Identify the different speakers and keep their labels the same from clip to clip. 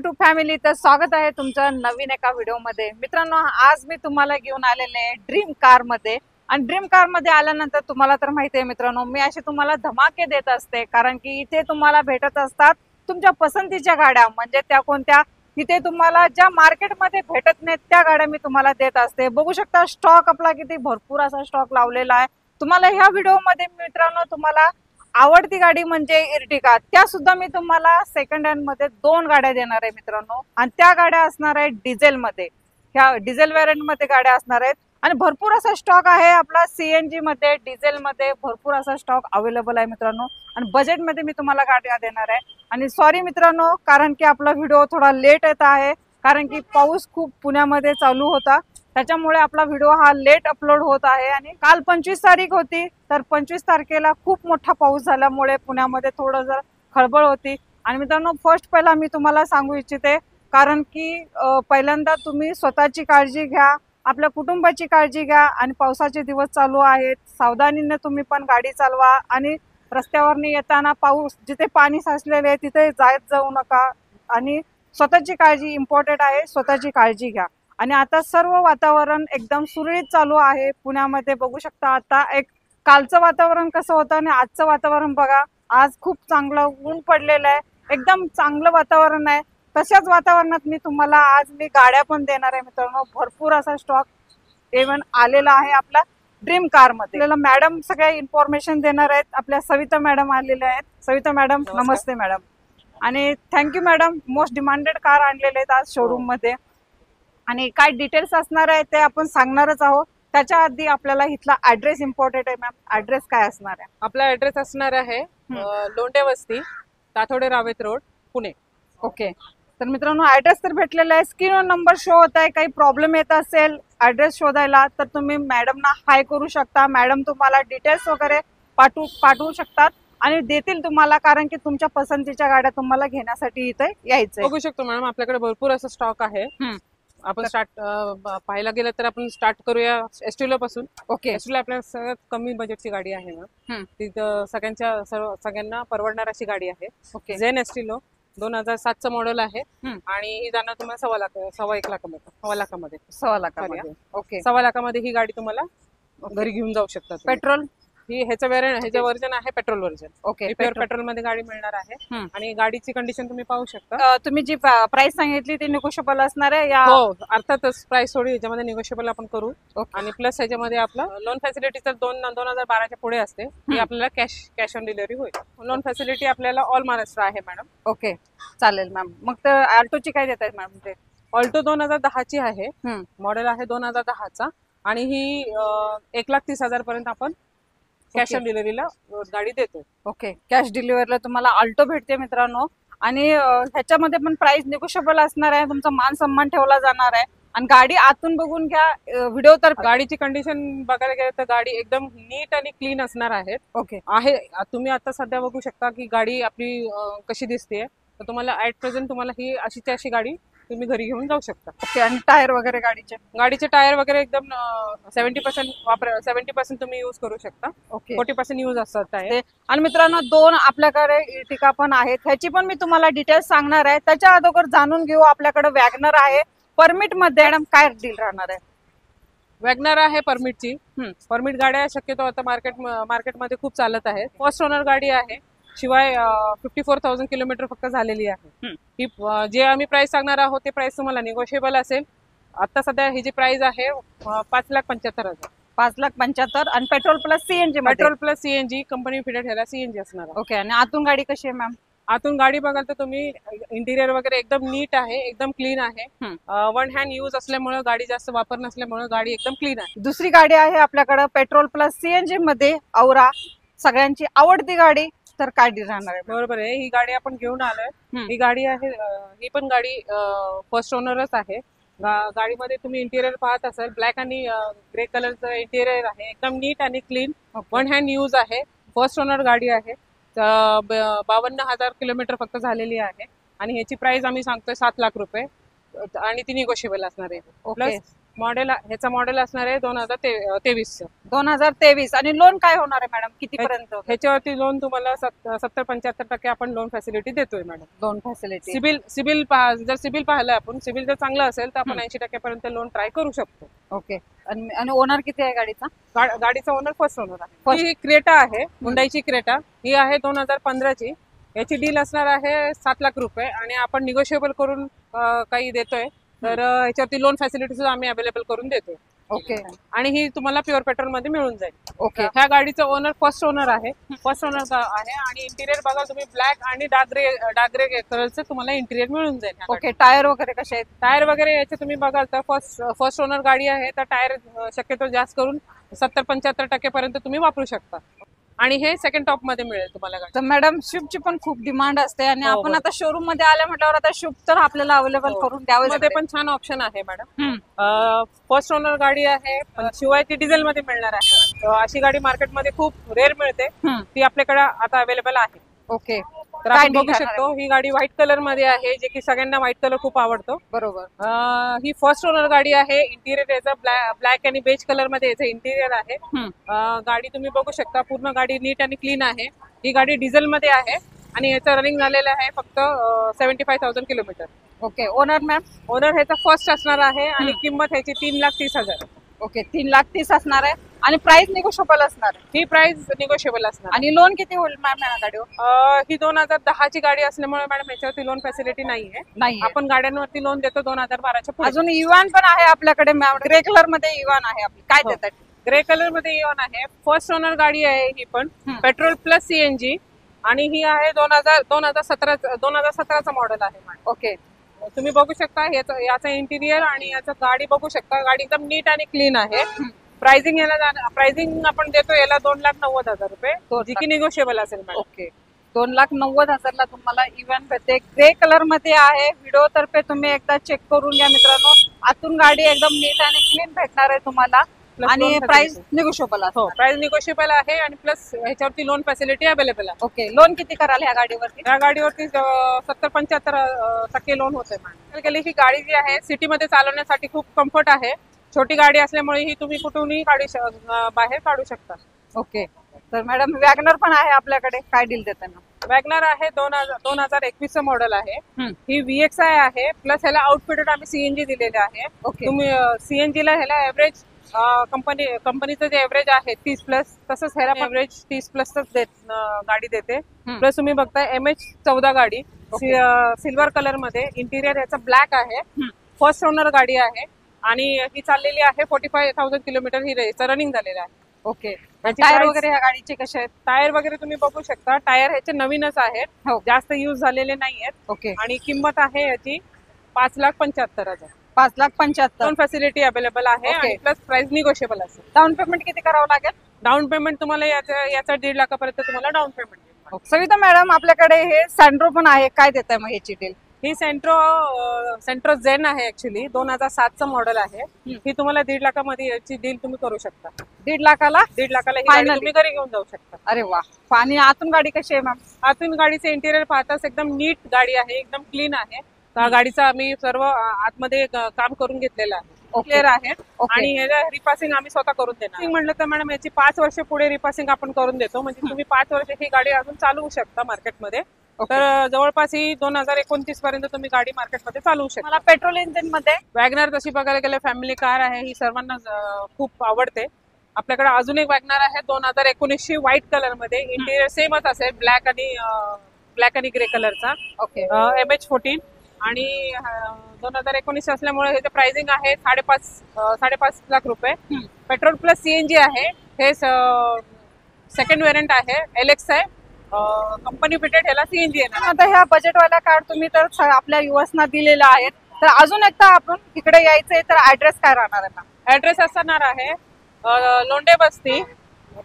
Speaker 1: YouTube family, तर स्वागत आहे तुमचं नवीन एका व्हिडिओमध्ये। मित्रांनो, आज मी तुम्हाला घेऊन आलेले आहे ड्रीम कार मध्ये। आणि ड्रीम कार मध्ये आल्यानंतर तुम्हाला तर माहिती आहे मित्रांनो, मी असे तुम्हाला धमाके देत असते, कारण की इथे तुम्हाला भेटत असतात तुमच्या पसंतीच्या गाड्या। म्हणजे त्या कोणत्या, इथे तुम्हाला ज्या मार्केटमध्ये भेटत नाहीत त्या गाड्या मी तुम्हाला देत असते। बघू शकता स्टॉक आपला किती भरपूर असा स्टॉक लावलेला आहे। तुम्हाला ह्या व्हिडिओमध्ये मित्रांनो तुम्हाला आवडती गाडी म्हणजे इर्टिगा, त्या सुद्धा मी तुम्हाला सेकंड हँड मध्ये 2 गाड्या देणार आहे मित्रांनो। आणि त्या गाड्या असणार आहेत डिझेल मध्ये, ह्या डिझेल व्हेरियंट मध्ये गाड्या असणार आहेत। आणि भरपूर असा स्टॉक आहे आपला सीएनजी मध्ये, डिझेल मध्ये भरपूर असा स्टॉक अवेलेबल आहे मित्रांनो। आणि बजेट मध्ये मी तुम्हाला गाड्या देणार आहे। आणि सॉरी मित्रांनो, कारण की आपला व्हिडिओ थोडा लेट येत आहे, कारण की पाऊस खूप पुण्यामध्ये चालू होता, त्याच्यामुळे आपला व्हिडिओ हा लेट अपलोड होत आहे। आणि काल 25 तारीख होती, तर 25 तारखेला खूप मोठा पाऊस झाल्यामुळे पुण्यामध्ये थोडं जर खळबळ होती। आणि मित्रांनो, फर्स्ट पहिला मी तुम्हाला सांगू इच्छिते, कारण की पहिल्यांदा तुम्ही स्वतःची काळजी घ्या, आपल्या कुटुंबाची काळजी घ्या। आणि पावसाचे दिवस चालू आहेत, सावधानीने तुम्ही पण गाडी चालवा। आणि रस्त्यावरनी येताना पाऊस जिथे पाणी साचलेले आहे तिथे जाऊ नका। आणि स्वतःची काळजी इम्पॉर्टंट आहे, स्वतःची काळजी घ्या। आणि आता सर्व वातावरण एकदम सुरळीत चालू आहे पुण्यामध्ये। बघू शकता आता एक कालचं वातावरण कसं होतं आणि आजचं वातावरण बघा, आज खूप चांगलं ऊन पडलेलं आहे, एकदम चांगलं वातावरण आहे। तशाच वातावरणात मी तुम्हाला आज गाड्या पण देणार आहे मित्रांनो। भरपूर असा स्टॉक इव्हन आलेला आहे आपला ड्रीम कार मध्ये। आपल्याला मॅडम सगळ्या इन्फॉर्मेशन देणार आहेत, आपल्या सविता मॅडम आलेल्या आहेत। सविता मॅडम नमस्ते मॅडम। आणि thank you madam, most demanded car आणलेले आहेत आज शोरूम मध्ये। आणि काय डिटेल्स असणार आहे ते आपण सांगणारच आहोत। त्याच्या आधी आपल्याला इथला ऍड्रेस इम्पॉर्टंट आहे मॅम, ऍड्रेस काय असणार आहे?
Speaker 2: आपला ऍड्रेस असणार आहे लोंढे वस्ती, ताथोडे रावेत रोड, पुणे।
Speaker 1: ओके, तर मित्रांनो ऍड्रेस तर भेटलेला आहे, स्क्रीनवर नंबर शो होत आहे। काही प्रॉब्लेम येत असेल ऍड्रेस शोधायला तर तुम्ही मॅडमना हाय करू शकता, मॅडम तुम्हाला डिटेल्स वगैरे पाठवू शकतात आणि देतील तुम्हाला, कारण की तुमच्या पसंतीच्या गाड्या तुम्हाला घेण्यासाठी इथे यायचंय।
Speaker 2: बघू शकतो मॅडम, आपल्याकडे भरपूर असं स्टॉक आहे। आपण पाहायला गेलं तर आपण स्टार्ट करूया एस्टिलो पासून।
Speaker 1: ओके,
Speaker 2: एस्टिलो आपल्या सगळ्यात कमी बजेटची गाडी आहे मॅम, ती सगळ्यांना परवडणार अशी गाडी आहे।
Speaker 1: ओके,
Speaker 2: झेन एस्टिलो 2007 चं मॉडेल आहे। आणि ही जाणार तुम्हाला 1.25 लाखामध्ये।
Speaker 1: 1.25 लाखामध्ये। ओके,
Speaker 2: 1.25 लाखामध्ये ही गाडी तुम्हाला घरी घेऊन जाऊ शकता।
Speaker 1: पेट्रोल
Speaker 2: ही ह्याचं वर्जन आहे, petrol version.
Speaker 1: Okay,
Speaker 2: pure petrol मध्ये गाडी मिळणार आहे। आणि गाडीची कंडिशन तुम्ही पाहू शकता।
Speaker 1: तुम्ही जी प्राइस सांगितली ती निगोशिएबल असणार आहे या?
Speaker 2: हो, अर्थातच प्राइस थोडी याच्यामध्ये निगोशिएबल आपण करू। आणि प्लस ह्याच्यामध्ये आपलं लोन फॅसिलिटी तर 2012च्या पुढे असते, ती आपल्याला कॅश ऑन डिलिव्हरी होईल। लोन फॅसिलिटी आपल्याला ऑल महाराष्ट्र आहे मॅडम।
Speaker 1: ओके, चालेल मॅम। मग तर अल्टोची काय देत आहेत मॅम? ते
Speaker 2: ऑल्टो 2010ची आहे, मॉडेल आहे 2010चा। आणि ही 1,30,000 पर्यंत आपण कॅश ऑन डिलिव्हरीला गाडी देतो।
Speaker 1: ओके, कॅश डिलिव्हरीला तुम्हाला अल्टो भेटते मित्रांनो। आणि ह्याच्यामध्ये पण प्राइस निगोशिएबल असणार आहे, तुमचा मान सन्मान ठेवला जाणार आहे। आणि गाडी आतून बघून घ्या, व्हिडिओ तर
Speaker 2: गाडीची कंडिशन बघायला गेलं तर गाडी एकदम नीट आणि क्लीन असणार आहे।
Speaker 1: ओके
Speaker 2: आहे, तुम्ही आता सध्या बघू शकता की गाडी आपली कशी दिसते। तर तुम्हाला ऍट प्रेझेंट तुम्हाला ही अशी गाडी तुम्ही घरी घेऊन जाऊ शकता।
Speaker 1: ओके, आणि टायर वगैरे गाडीचे
Speaker 2: टायर वगैरे एकदम 70% तुम्ही यूज करू शकता।
Speaker 1: ओके,
Speaker 2: 40% यूज असतात टायर।
Speaker 1: आणि मित्रांनो 2 आपल्याकडे इर्टिगा पण आहेत, ह्याची पण मी तुम्हाला डिटेल्स सांगणार आहे। त्याच्या अगोदर जाणून घेऊ, आपल्याकडे वॅगनर आहे परमिट मध्ये, मॅडम काय डील राहणार आहे?
Speaker 2: वॅगनर आहे परमिटची। परमिट गाड्या शक्यतो आता मार्केटमध्ये खूप चालत आहेत। फर्स्ट ओनर गाडी आहे, शिवाय 54,000 किलोमीटर फक्त झालेली आहे। ही जे आम्ही प्राइस सांगणार आहोत ते प्राइस तुम्हाला निगोशिएबल असेल। आता सध्या ही जी प्राइस आहे 5,75,000।
Speaker 1: 5,75,000 आणि petrol plus CNG
Speaker 2: company fitted ह्याला सीएनजी असणार आहे।
Speaker 1: ओके, आणि आतून गाडी कशी आहे मॅम?
Speaker 2: आतून गाडी बघाल तर तुम्ही इंटिरियर वगैरे एकदम नीट आहे, एकदम क्लीन आहे। वन हँड यूज असल्यामुळे, गाडी जास्त वापर नसल्यामुळे गाडी एकदम क्लीन आहे।
Speaker 1: दुसरी गाडी आहे आपल्याकडे पेट्रोल प्लस सीएनजी मध्ये, औरा, सगळ्यांची आवडती गाडी। तर काय डील राहणार आहे?
Speaker 2: बरोबर आहे, ही गाडी आपण घेऊन आलोय। ही गाडी आहे, ही पण गाडी फर्स्ट ओनरच आहे। गाडीमध्ये तुम्ही इंटिरियर पाहत असाल, ब्लॅक आणि ग्रे कलरचं इंटिरियर आहे, एकदम नीट आणि क्लीन। वन हँड यूज आहे, फर्स्ट ओनर गाडी आहे। 52,000 किलोमीटर फक्त झालेली आहे। आणि ह्याची प्राइस आम्ही सांगतोय 7 लाख रुपये, आणि ती निगोशिएबल असणार आहे। प्लस मॉडेल ह्याचा मॉडेल असणार आहे 2023 चं.
Speaker 1: 2023. आणि लोन काय होणार आहे मॅडम, किती पर्यंत
Speaker 2: ह्याच्यावरती लोन तुम्हाला 70-75% आपण लोन फॅसिलिटी देतोय मॅडम.
Speaker 1: Loan facility?
Speaker 2: सिबिल जर सिबिल पाहिलं आपण, सिबिल जर चांगलं असेल तर आपण 80% पर्यंत लोन ट्राय करू शकतो.
Speaker 1: ओके. आणि ओनर किती आहे गाडीचा?
Speaker 2: गाडीचा ओनर फर्स्ट ओनर आहे. ही क्रेटा आहे, हुंडाईची क्रेटा. ही आहे 2015 ची. याची डील असणार आहे 7 लाख रुपये आणि आपण निगोशिएबल करून काही देतोय. तर ह्याच्यावरती लोन फॅसिलिटी सुद्धा आम्ही अवेलेबल करून देतोय.
Speaker 1: ओके.
Speaker 2: आणि ही तुम्हाला प्युअर पेट्रोल मध्ये मिळून जाईल.
Speaker 1: ओके.
Speaker 2: ह्या गाडीचं ओनर फर्स्ट ओनर आहे. फर्स्ट ओनर आहे आणि इंटिरियर बघा तुम्ही, ब्लॅक आणि डार्क ग्रे कलरचं तुम्हाला इंटिरियर मिळून जाईल.
Speaker 1: ओके. टायर वगैरे कसे आहेत?
Speaker 2: टायर वगैरे याचे तुम्ही बघाल तर फर्स्ट ओनर गाडी आहे तर टायर शक्यतो जास्त करून 70-75% पर्यंत तुम्ही वापरू शकता. आणि हे सेकंड टॉप मध्ये मिळेल तुम्हाला गाडी.
Speaker 1: तर मॅडम शुभची पण खूप डिमांड असते आणि आपण आता शोरूम मध्ये आल्या म्हटल्यावर आता शुभ तर आपल्याला अवेलेबल करून द्यावे.
Speaker 2: मध्ये पण छान ऑप्शन आहे मॅडम. फर्स्ट ओनर गाडी आहे पण शिवाय ती डिझेल मध्ये मिळणार आहे. अशी गाडी मार्केटमध्ये खूप रेअर मिळते, ती आपल्याकडे आता अवेलेबल आहे.
Speaker 1: ओके.
Speaker 2: तर आपण बघू शकतो ही गाडी व्हाईट कलर मध्ये आहे, जे की सगळ्यांना व्हाईट कलर खूप आवडतो.
Speaker 1: बरोबर.
Speaker 2: ही फर्स्ट ओनर गाडी आहे. इंटिरियर याचं ब्लॅक आणि बेज कलर मध्ये याचं इंटिरियर आहे. गाडी तुम्ही बघू शकता, पूर्ण गाडी नीट आणि क्लीन आहे. ही गाडी डिझेल मध्ये आहे आणि याचं रनिंग झालेलं आहे फक्त 75,000 kilometre.
Speaker 1: Okay. Owner ma'am?
Speaker 2: Owner ह्याचा फर्स्ट असणार आहे आणि किंमत ह्याची 3,30,000.
Speaker 1: ओके. 3,30,000 असणार आहे आणि प्राइस निगोशिएबल असणार आहे.
Speaker 2: ही प्राइस निगोशिएबल असणार.
Speaker 1: आणि लोन किती होईल मॅम या गाडीवर?
Speaker 2: ही 2010 ची गाडी असल्यामुळे मॅडम याच्यावरती लोन फॅसिलिटी नाहीये. आपण गाड्यांवरती लोन देतो 2012च्या पुढे.
Speaker 1: अजून इव्हान पण आहे आपल्याकडे मॅम, ग्रे कलर मध्ये इव्हान आहे आपली. काय देतात?
Speaker 2: ग्रे कलर मध्ये इव्हान आहे. फर्स्ट ओनर गाडी आहे ही पण, पेट्रोल प्लस सीएनजी. आणि ही आहे 2017चा मॉडेल आहे मॅडम.
Speaker 1: ओके.
Speaker 2: तुम्ही बघू शकता याचं इंटिरियर आणि याचं गाडी बघू शकता. गाडी एकदम नीट आणि क्लीन आहे. प्राइसिंग आपण देतो याला 2,90,000 रुपये, जी की निगोशिएबल असेल मॅडम.
Speaker 1: ओके. 2,90,000 ला तुम्हाला इव्हन भेटते. ग्रे कलर मध्ये आहे. व्हिडिओ तर्फे तुम्ही एकदा चेक करून घ्या मित्रांनो. आतून गाडी एकदम नीट आणि क्लीन भेटणार आहे तुम्हाला. आणि प्राइस निगोशिएबल आहे.
Speaker 2: हो, प्राइस निगोशिएबल आहे आणि प्लस ह्याच्यावरती लोन फॅसिलिटी अवेलेबल आहे.
Speaker 1: ओके. लोन किती कराल ह्या गाडीवरती?
Speaker 2: या गाडीवरती 70-75% लोन होते मॅडम. ही गाडी जी आहे सिटीमध्ये चालवण्यासाठी खूप कम्फर्ट आहे. छोटी गाडी असल्यामुळे ही तुम्ही कुठूनही बाहेर काढू शकता.
Speaker 1: ओके. तर मॅडम वॅगनर पण आहे आपल्याकडे, काय डील देताना?
Speaker 2: वॅगनर आहे 2021 मॉडेल आहे. ही VXI आहे प्लस ह्याला आउटफिटेड आम्ही सीएनजी दिलेले आहे. तुम्ही सीएनजी ला ह्याला एव्हरेज कंपनीचं जे एव्हरेज आहे 30+, तसंच ह्याला पण एव्हरेज 30+ गाडी देते. प्लस तुम्ही बघताय MH14 गाडी सिल्वर कलर मध्ये. इंटिरियर याचा ब्लॅक आहे. फर्स्ट ओनर गाडी आहे आणि ही चाललेली आहे 45,000 किलोमीटर. ही रनिंग झालेलं आहे.
Speaker 1: ओके. टायर वगैरे ह्या गाडीचे कसे आहेत?
Speaker 2: टायर वगैरे तुम्ही बघू शकता. टायर ह्याचे नवीनच आहेत, जास्त युज झालेले नाहीयेत.
Speaker 1: ओके.
Speaker 2: आणि किंमत आहे याची 5,75,000.
Speaker 1: 5,75,000.
Speaker 2: लोन फॅसिलिटी अवेलेबल आहे आणि प्लस प्राइस निगोशिएबल असेल.
Speaker 1: डाऊन पेमेंट किती करावं लागेल?
Speaker 2: डाऊन पेमेंट तुम्हाला याचा 1.5 लाखापर्यंत तुम्हाला डाऊन पेमेंट.
Speaker 1: सविता मॅडम आपल्याकडे हे सँड्रो पण आहे, काय देताय मग याची डील?
Speaker 2: ही सेंट्रो झेन आहे ऍक्च्युली 2007चं मॉडेल आहे. ही तुम्हाला 1.5 लाखामध्ये याची डील तुम्ही करू शकता.
Speaker 1: 1.5 लाखाला?
Speaker 2: 1.5 लाखाला ही गाडी तुम्ही घरी घेऊन जाऊ शकता.
Speaker 1: अरे वा. आणि आतून गाडी कशी आहे मॅम?
Speaker 2: आतून गाडीचे इंटिरियर पाहताच एकदम नीट गाडी आहे, एकदम क्लीन आहे. गाडीचा आम्ही सर्व आतमध्ये काम करून घेतलेलं आहे. क्लिअर आहे. आणि ह्याला रिपासिंग आम्ही स्वतः करून देणार. म्हटलं तर मॅडम याची 5 वर्ष पुढे रिपासिंग आपण करून देतो. म्हणजे तुम्ही 5 वर्ष ही गाडी अजून चालवू शकता मार्केटमध्ये. तर जवळपास ही 2029 पर्यंत तुम्ही गाडी मार्केटमध्ये चालवू शकता.
Speaker 1: मला पेट्रोल इंजिन मध्ये
Speaker 2: वॅगनर तशी बघायला गेलं फॅमिली कार आहे, ही सर्वांना खूप आवडते. आपल्याकडे अजून एक वॅगनर आहे 2019 व्हाईट कलर मध्ये. इंटिरियर सेमच असेल, ब्लॅक आणि ग्रे कलरचा.
Speaker 1: ओके.
Speaker 2: MH14 आणि 2019 असल्यामुळे ह्याचं प्राइसिंग आहे 5.5 लाख रुपये. पेट्रोल प्लस सीएनजी आहे. हे सेकंड व्हेरियंट आहे. LX आहे. कंपनी फिटेड ह्याला सीएनजी येणार.
Speaker 1: आता ह्या बजेटवाला कार तुम्ही तर आपल्या युवसना दिलेला आहे. तर अजून एकदा आपण इकडे यायचंय तर ऍड्रेस काय राहणार आहे?
Speaker 2: ऍड्रेस असणार आहे लोंढे बस्ती,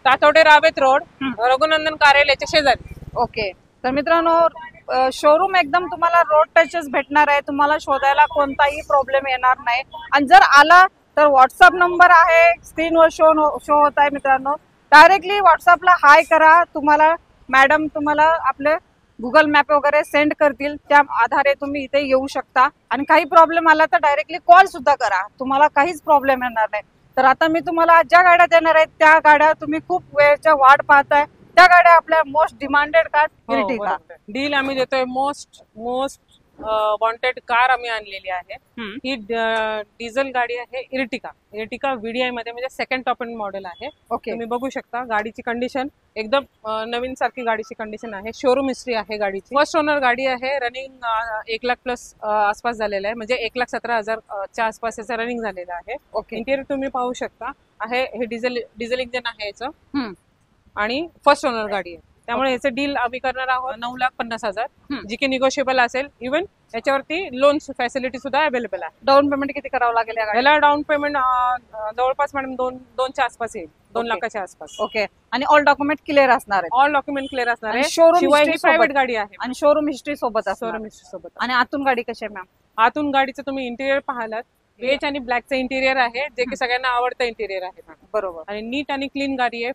Speaker 2: तातोडे रावेत रोड, रघुनंदन कार्यालयाच्या शेजारी.
Speaker 1: ओके. तर मित्रांनो शोरूम एकदम तुम्हाला रोड टचच भेटणार आहे. तुम्हाला शोधायला कोणताही प्रॉब्लेम येणार नाही. आणि जर आला तर व्हॉट्सअप नंबर आहे स्क्रीनवर शो होत आहे मित्रांनो. डायरेक्टली व्हॉट्सअपला हाय करा. तुम्हाला मॅडम तुम्हाला आपले गुगल मॅप वगैरे सेंड करतील, त्या आधारे तुम्ही इथे येऊ शकता आणि काही प्रॉब्लेम आला तर डायरेक्टली कॉल सुद्धा करा, तुम्हाला काहीच प्रॉब्लेम येणार नाही. तर आता मी तुम्हाला ज्या गाड्या देणार आहेत त्या गाड्या तुम्ही खूप वेळच्या वाट पाहताय, त्या गाड्या आपल्या most demanded car Ertiga.
Speaker 2: Deal आम्ही देतोय. मोस्ट वॉन्टेड कार आम्ही आणलेली आहे. ही डिझेल गाडी आहे, इर्टिगा VDI मध्ये, म्हणजे सेकंड टॉप एंड मॉडेल आहे.
Speaker 1: ओके,
Speaker 2: तुम्ही बघू शकता गाडीची कंडिशन एकदम नवीन सारखी गाडीची कंडिशन आहे. शोरूम हिस्ट्री आहे गाडीची. फर्स्ट ओनर गाडी आहे. रनिंग 1,00,000+ आसपास झालेला आहे, म्हणजे 1,17,000 च्या आसपास याचा रनिंग झालेला आहे.
Speaker 1: ओके.
Speaker 2: इंटिरियर तुम्ही पाहू शकता आहे. हे डिझेल इंजिन आहे याचं आणि फर्स्ट ओनर गाडी आहे. त्यामुळे याचं डील आम्ही करणार आहोत 9,50,000, जी की निगोशिएबल असेल. इव्हन याच्यावरती लोन फॅसिलिटी सुद्धा अवेलेबल आहे.
Speaker 1: डाऊन पेमेंट किती करावं लागेल
Speaker 2: याला डाऊन पेमेंट जवळपास मॅडम 2च्या आसपास येईल, 2 लाखाच्या आसपास.
Speaker 1: ओके, आणि ऑल डॉक्युमेंट क्लिअर असणार आहे.
Speaker 2: ऑल डॉक्युमेंट क्लिअर असणार आहे.
Speaker 1: शोरूम
Speaker 2: शिवाय ही प्रायव्हेट गाडी आहे
Speaker 1: आणि शोरूम हिस्ट्री सोबत असणार.
Speaker 2: शोरूम हिस्ट्री सोबत.
Speaker 1: आणि आतून गाडी कशी आहे मॅम?
Speaker 2: आतून गाडीचं तुम्ही इंटिरियर पाहालात, बेज आणि ब्लॅकचं इंटिरियर आहे, जे की सगळ्यांना आवडतं इंटिरियर आहे मॅम.
Speaker 1: बरोबर.
Speaker 2: आणि नीट आणि क्लीन गाडी आहे.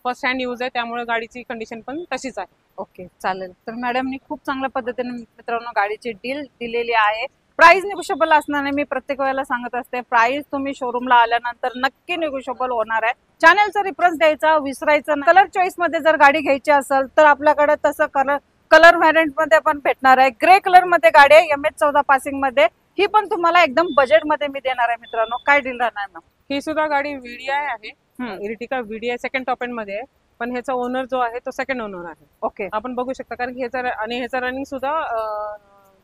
Speaker 2: फर्स्ट हँड यूज आहे, त्यामुळे गाडीची कंडिशन पण तशीच आहे.
Speaker 1: ओके, चालेल. तर मॅडमनी खूप चांगल्या पद्धतीने मित्रांनो गाडीची डील दिलेली आहे. प्राइस निगोशिएबल असणार नाही, मी प्रत्येक वेळेला सांगत असते. प्राइस तुम्ही शोरूमला आल्यानंतर नक्की निगोशिएबल होणार आहे. चॅनलचा रेफरन्स द्यायचा विसरायचं नाही. कलर चॉईस मध्ये जर गाडी घ्यायची असेल तर आपल्याकडे तसं कलर व्हॅरियंट मध्ये पण भेटणार आहे. ग्रे कलर मध्ये गाडी आहे, MH14 पासिंग मध्ये. ही पण तुम्हाला एकदम बजेट मध्ये मी देणार आहे मित्रांनो. काय डील राहणार ना?
Speaker 2: ही सुद्धा गाडी VDI आहे. Ertiga VDI second top end मध्ये आहे, पण ह्याचा ओनर जो आहे तो सेकंड ओनर आहे.
Speaker 1: ओके,
Speaker 2: आपण बघू शकता, कारण ह्याचा रनिंग सुद्धा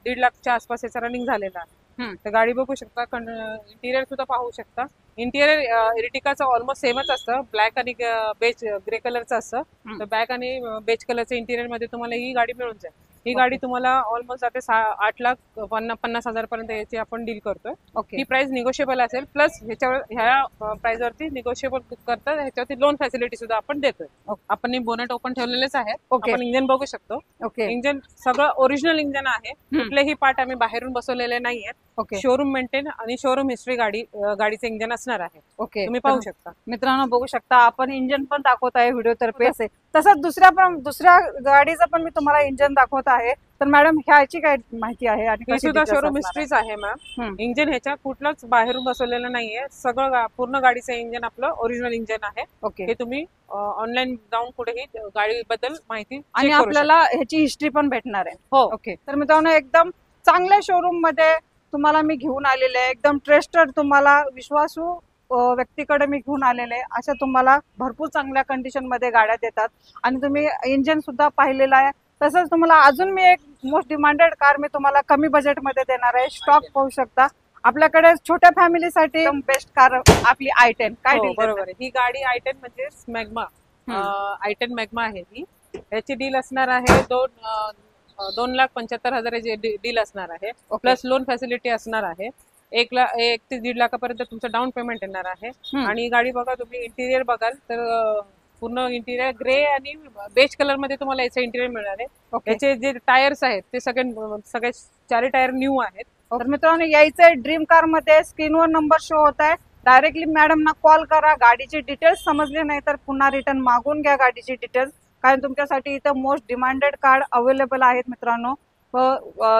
Speaker 2: 1.5 लाखच्या आसपास याचा रनिंग झालेला आहे. तर गाडी बघू शकता. इंटिरियर सुद्धा पाहू शकता. इंटिरियर इर्टिगाचं ऑलमोस्ट सेमच असतं, ब्लॅक आणि बेज ग्रे कलरचं असतं. तर ब्लॅक आणि बेज कलरचं इंटिरियर मध्ये तुम्हाला ही गाडी मिळून जाईल. ही गाडी तुम्हाला ऑलमोस्ट जाते 8,50,000 पर्यंत याची आपण डील करतोय.
Speaker 1: ओके.
Speaker 2: ही प्राइस निगोशिएबल असेल, प्लस ह्या प्राइस वरती निगोशिएबल करता ह्याच्यावरती लोन फॅसिलिटी सुद्धा आपण देतोय. आपण बोनेट ओपन ठेवलेलेच आहे. आपण इंजिन बघू शकतो.
Speaker 1: ओके,
Speaker 2: इंजिन सगळं ओरिजिनल इंजिन आहे. कुठलेही पार्ट आम्ही बाहेरून बसवलेले नाहीयेत.
Speaker 1: ओके.
Speaker 2: शोरूम मेंटेन आणि शोरूम हिस्ट्री गाडीचं इंजिन असणार आहे.
Speaker 1: ओके,
Speaker 2: तुम्ही पाहू शकता.
Speaker 1: मित्रांनो बघू शकता, आपण इंजिन पण दाखवत आहे व्हिडिओ तर्फे. तसंच दुसऱ्या गाडीचं पण मी तुम्हाला इंजिन दाखवत आहे. तर मॅडम ह्याची काय माहिती आहे? आणि
Speaker 2: सुद्धा शोरूम हिस्ट्रीच आहे मॅम. इंजिन ह्याच्या कुठलंच बाहेरून बसवलेलं नाहीये. सगळं पूर्ण गाडीचं इंजिन आपलं ओरिजिनल इंजिन आहे.
Speaker 1: ओके,
Speaker 2: हे तुम्ही ऑनलाईन जाऊन कुठेही गाडीबद्दल माहिती
Speaker 1: आणि आपल्याला ह्याची हिस्ट्री पण भेटणार आहे.
Speaker 2: हो.
Speaker 1: ओके, तर मित्रांनो एकदम चांगल्या शोरूम मध्ये तुम्हाला मी घेऊन आलेले आहे. एकदम ट्रस्टेड, तुम्हाला विश्वासू व्यक्तीकडे मी घेऊन आलेले आहे. अशा तुम्हाला भरपूर चांगल्या कंडिशन मध्ये गाड्या देतात आणि तुम्ही इंजिन सुद्धा पाहिलेलं आहे. तसंच तुम्हाला अजून मी एक मोस्ट डिमांडेड कार मी तुम्हाला कमी बजेट मध्ये देणार आहे. स्टॉक पाहू शकता. आपल्याकडे छोट्या फॅमिलीसाठी बेस्ट कार आपली I10. काय डील?
Speaker 2: बरोबर आहे. ही गाडी I10 म्हणजे मॅग्मा, I10 मॅग्मा आहे. ही याची डील असणार आहे 2,75,000 डील असणार आहे. प्लस लोन फॅसिलिटी असणार आहे. 1 ते 1.5 लाखापर्यंत तुमचं डाऊन पेमेंट येणार आहे. आणि ही गाडी बघा तुम्ही, इंटिरियर बघाल तर पूर्ण इंटिरियर ग्रे आणि बेज कलर मध्ये तुम्हाला याचं इंटिरियर मिळणार आहे. याचे जे टायर्स आहेत ते सगळे 4 टायर न्यू आहेत.
Speaker 1: तर मित्रांनो यायचंय ड्रीम कार मध्ये. स्क्रीनवर नंबर शो होत आहे. डायरेक्टली मॅडमना कॉल करा. गाडीची डिटेल्स समजले नाही तर पुन्हा रिटर्न मागून घ्या गाडीची डिटेल्स, कारण तुमच्यासाठी इथं मोस्ट डिमांडेड कार अवेलेबल आहेत मित्रांनो.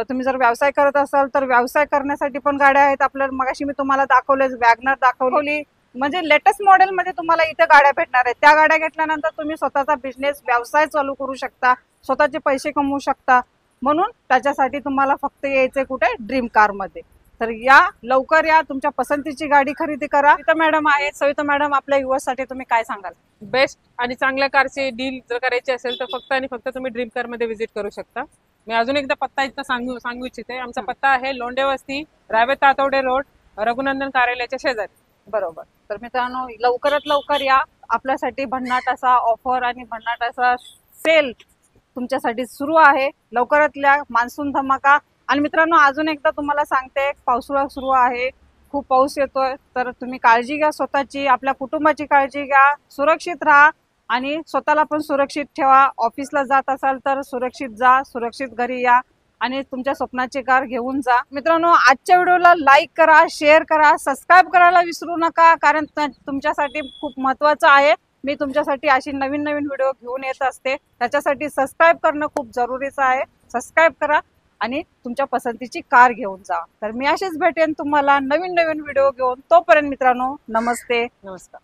Speaker 1: तुम्ही जर व्यवसाय करत असाल तर व्यवसाय करण्यासाठी पण गाड्या आहेत. आपल्याला मगाशी मी तुम्हाला दाखवले, वॅगनर दाखवली, म्हणजे लेटेस्ट मॉडेल मध्ये तुम्हाला इथे गाड्या भेटणार आहेत. त्या गाड्या घेतल्यानंतर तुम्ही स्वतःचा बिझनेस व्यवसाय चालू करू शकता, स्वतःचे पैसे कमवू शकता. म्हणून त्याच्यासाठी तुम्हाला फक्त यायचंय कुठे? ड्रीम कार मध्ये. तर या, लवकर या, तुमच्या पसंतीची गाडी खरेदी करा. सविता मॅडम आहेत. सविता मॅडम, आपल्या युवसाठी तुम्ही काय सांगाल?
Speaker 2: बेस्ट आणि चांगल्या कारचे डील जर करायचे असेल तर फक्त आणि फक्त तुम्ही ड्रीम कार मध्ये व्हिजिट करू शकता. मी अजून एकदा पत्ता इथं सांगू इच्छिते. आमचा पत्ता आहे लोंढे वस्ती, रावे तातवडे रोड, रघुनंदन कार्यालयाच्या शेजारी.
Speaker 1: बरोबर. तर मित्रांनो लवकरात लवकर या. आपल्यासाठी भन्नाट असा ऑफर आणि भन्नाट असा सेल तुमच्यासाठी सुरू आहे. लवकरात या. मान्सून धमाका. आणि मित्रांनो अजून एकदा तुम्हाला सांगते, पावसाळा सुरू आहे, खूप पाऊस येतोय, तर तुम्ही काळजी घ्या स्वतःची, आपल्या कुटुंबाची काळजी घ्या, सुरक्षित राहा आणि स्वतःला पण सुरक्षित ठेवा. ऑफिसला जात असाल तर सुरक्षित जा, सुरक्षित घरी या आणि तुमच्या स्वप्नाची कार घेऊन जा. मित्रांनो आजच्या व्हिडिओला लाईक करा, शेअर करा, सबस्क्राईब करायला विसरू नका, कारण तुमच्यासाठी खूप महत्त्वाचं आहे. मी तुमच्यासाठी अशी नवीन नवीन व्हिडिओ घेऊन येत असते. त्याच्यासाठी सबस्क्राईब करणं खूप जरुरीचं आहे. सबस्क्राईब करा आणि तुमच्या पसंतीची कार घेऊन जा. तर मी अशीच भेटेन तुम्हाला नवीन नवीन व्हिडिओ घेऊन. तोपर्यंत मित्रांनो, नमस्ते.
Speaker 2: नमस्कार.